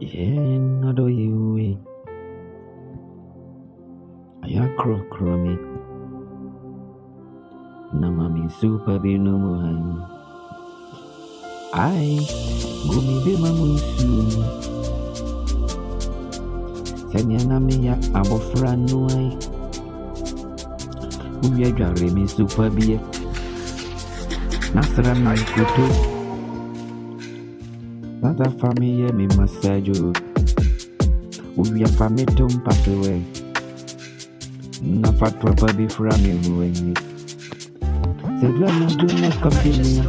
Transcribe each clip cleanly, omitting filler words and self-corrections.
Yeah, no do you aya kro me na mami super be no more. Ai gumi be mamusu senya na me ya abofra no ai uwi adware me super be nasra na kuto nada family me massage uwi afame tom pasewe na fatwa baby fra me wenye sedwa na duna kapini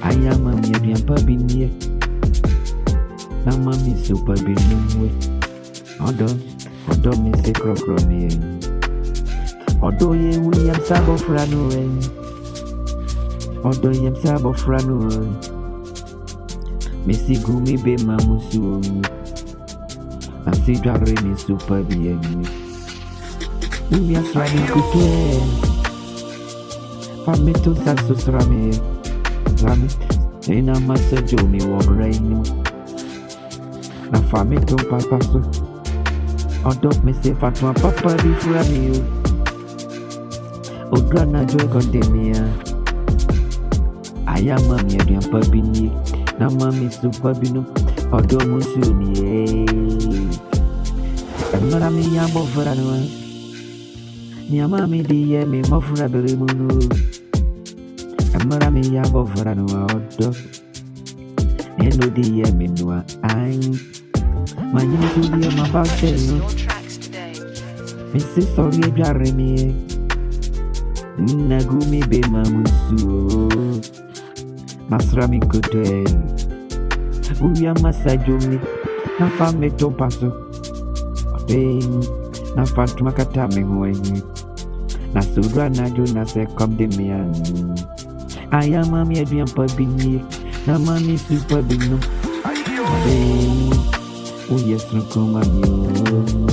I am a medium puppy near. Now, mammy super be no way. Although me say croc me. Although ye we am sabo frano. Although ye am sabo frano. Missy gumi be mamusu. I see Drare me super be. We are sliding to twin. Famito Sasso Rame. Rami, ina masajo mi wobrainu. Na famito papa so. Odok me se fatwa papa di frami. Odra na joy kondemia. Ayama mi adiam pabini. Na mami super binu. Odo musu ni. Emara mi yambo franu. Ni amami di ye mi mofra berimunu. Amara me ya bofra no odo eno di ye me no ai manyi so di ma ba se no me se sorry adware me na gumi be mamusu masra mi kote uya masajo mi na fa me to paso na fa tuma kata me hoye na sudra na jo na se come de me I am a medium puppy near. Na mami super big no. Oh yes, no come on you.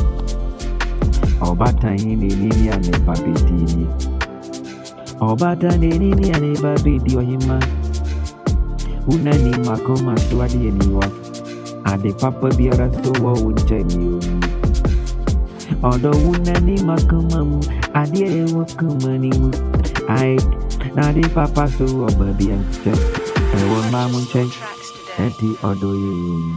Oh, but I ain't any and a baby tea. Oh, but I ain't any and a baby tea or him. Unani Makoma Swadi anyone. And the papa beer so would tell you. Although Unani Makoma, I dear work money. I na di papa so baby and check. I want mama check. Eti odo you.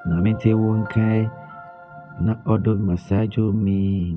Na me te won kai na odo massage me.